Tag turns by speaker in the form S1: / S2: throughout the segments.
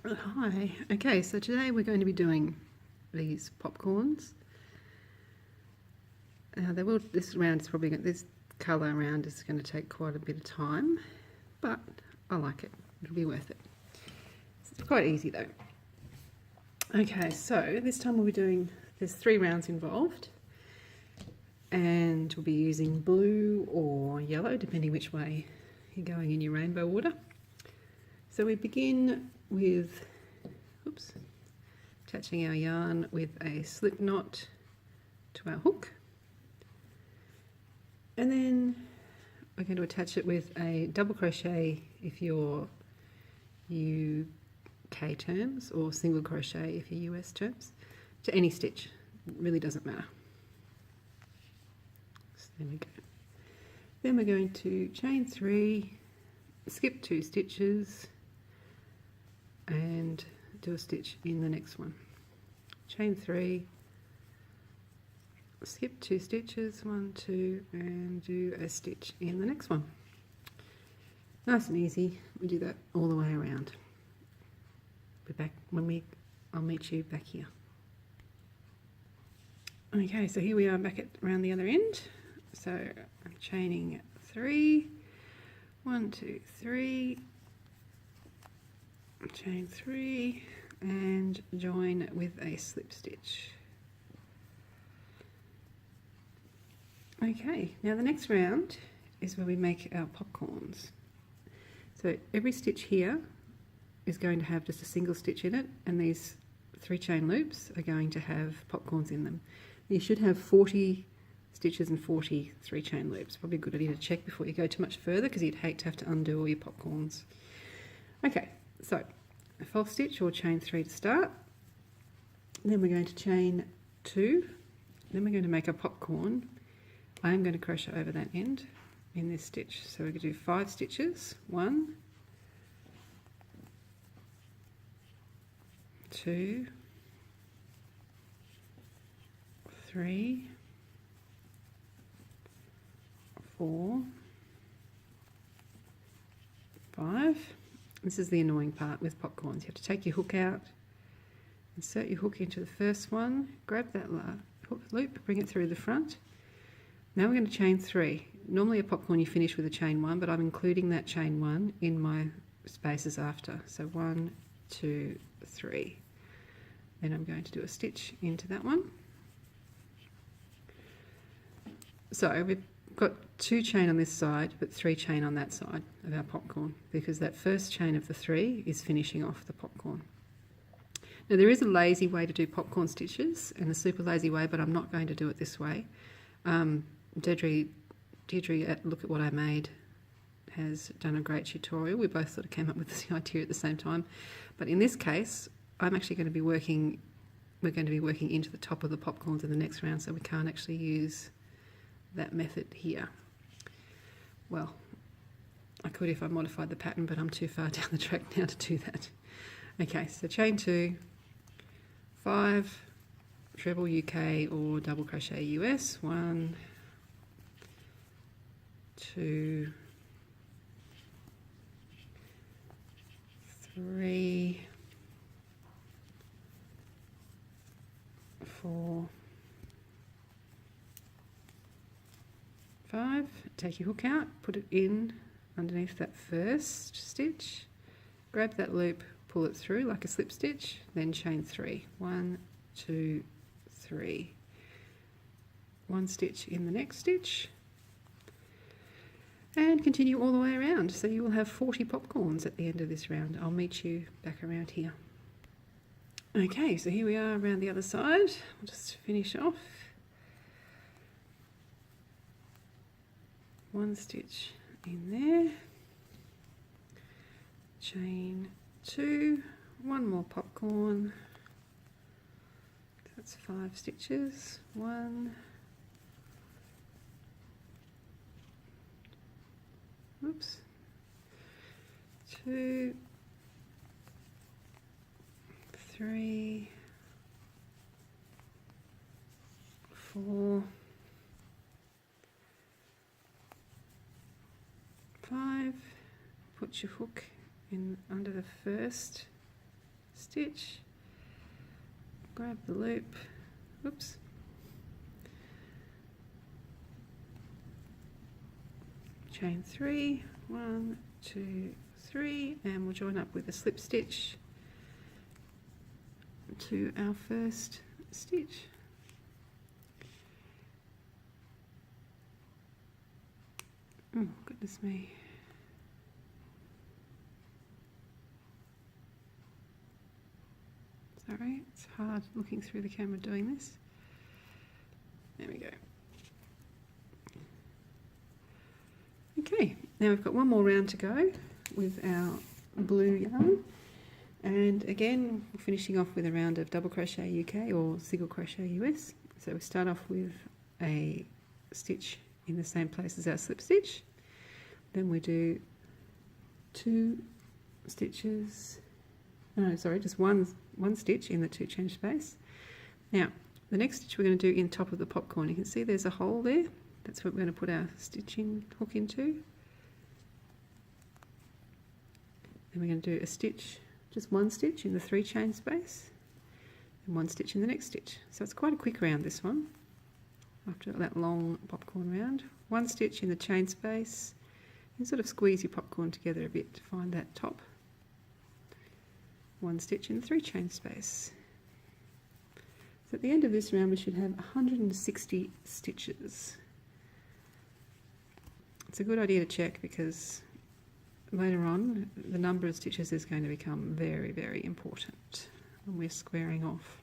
S1: Hi. Okay, so today we're going to be doing these popcorns. This round is probably this colour round is going to take quite a bit of time, but I like it. It'll be worth it. It's quite easy though. Okay, so this time we'll be doing. There's 3 rounds involved, and we'll be using blue or yellow, depending which way you're going in your rainbow order. So we begin with, attaching our yarn with a slip knot to our hook, and then we're going to attach it with a double crochet if you're UK terms, or single crochet if you're US terms, to any stitch. It really doesn't matter. So there we go. Then we're going to chain 3, skip 2 stitches, and do a stitch in the next one. Chain 3, skip 2 stitches, 1, 2, and do a stitch in the next one. Nice and easy. We do that all the way around. Be back when I'll meet you back here. Okay, so here we are back around the other end. So I'm chaining 3, 1, 2, 3. Chain 3 and join with a slip stitch. Okay, now the next round is where we make our popcorns. So every stitch here is going to have just a single stitch in it, and these 3 chain loops are going to have popcorns in them. You should have 40 stitches and 40 3 chain loops. Probably a good idea to check before you go too much further, because you'd hate to have to undo all your popcorns. Okay, so a false stitch or chain 3 to start. Then we're going to chain 2. Then we're going to make a popcorn. I am going to crochet over that end in this stitch. So we're going to do 5 stitches. 1, 2, 3, 4, 5. This is the annoying part with popcorns. You have to take your hook out, insert your hook into the first one, grab that hook loop, bring it through the front. Now we're going to chain 3. Normally a popcorn you finish with a chain 1, but I'm including that chain 1 in my spaces after. So 1, 2, 3. Then I'm going to do a stitch into that one. So we've got 2 chain on this side, but 3 chain on that side of our popcorn, because that first chain of the 3 is finishing off the popcorn. Now there is a lazy way to do popcorn stitches and a super lazy way, but I'm not going to do it this way. Deirdre at Look at What I Made has done a great tutorial. We both sort of came up with the idea at the same time, but in this case I'm actually going to be working, we're going to be working into the top of the popcorns in the next round, so we can't actually use that method here. Well, I could if I modified the pattern, but I'm too far down the track now to do that. Okay, so chain 2, 5, treble UK or double crochet US, 1, 2, 3, 4, 5. Take your hook out, put it in underneath that first stitch, grab that loop, pull it through like a slip stitch, then chain 3. 1, 2, 3. 1 stitch in the next stitch, and continue all the way around. So you will have 40 popcorns at the end of this round. I'll meet you back around here. Okay, so here we are around the other side. We'll just finish off. 1 stitch in there, chain 2, 1 more popcorn, that's 5 stitches, 1, oops, 2, 3, 4, 5, put your hook in under the first stitch, grab the loop, oops, chain 3, 1, 2, 3, and we'll join up with a slip stitch to our first stitch. Oh goodness me. Sorry, it's hard looking through the camera doing this. There we go. Okay, now we've got one more round to go with our blue yarn, and again we're finishing off with a round of double crochet UK or single crochet US. So we start off with a stitch in the same place as our slip stitch, then we do 2 stitches, no sorry, just one stitch in the 2 chain space. Now the next stitch we're going to do in top of the popcorn, you can see there's a hole there, that's what we're going to put our stitching hook into. Then we're going to do a stitch, just 1 stitch in the 3 chain space and 1 stitch in the next stitch. So it's quite a quick round, this one, after that long popcorn round. 1 stitch in the chain space, and sort of squeeze your popcorn together a bit to find that top. 1 stitch in the 3 chain space. So at the end of this round we should have 160 stitches. It's a good idea to check because later on the number of stitches is going to become very, very important when we're squaring off.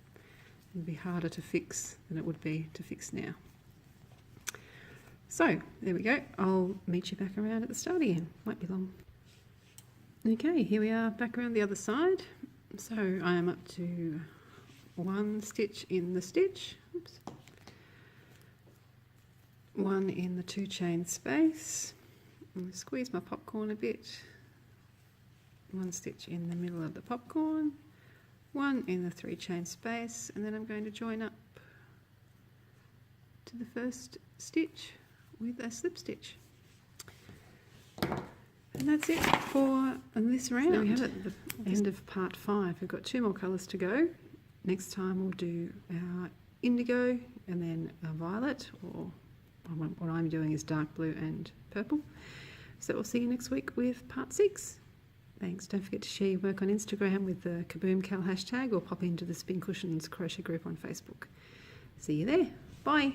S1: It'll be harder to fix than it would be to fix now. So there we go, I'll meet you back around at the start again, might be long. Okay, here we are back around the other side. So I am up to 1 stitch in the stitch, oops, 1 in the 2 chain space, and squeeze my popcorn a bit, 1 stitch in the middle of the popcorn, 1 in the 3 chain space, and then I'm going to join up to the first stitch with a slip stitch. And that's it for this round. So there we have it, the end of part 5. We've got 2 more colours to go. Next time we'll do our indigo and then a violet, or what I'm doing is dark blue and purple. So we'll see you next week with part 6. Thanks. Don't forget to share your work on Instagram with the Kaboom Cal hashtag, or pop into the Spin Cushions crochet group on Facebook. See you there. Bye.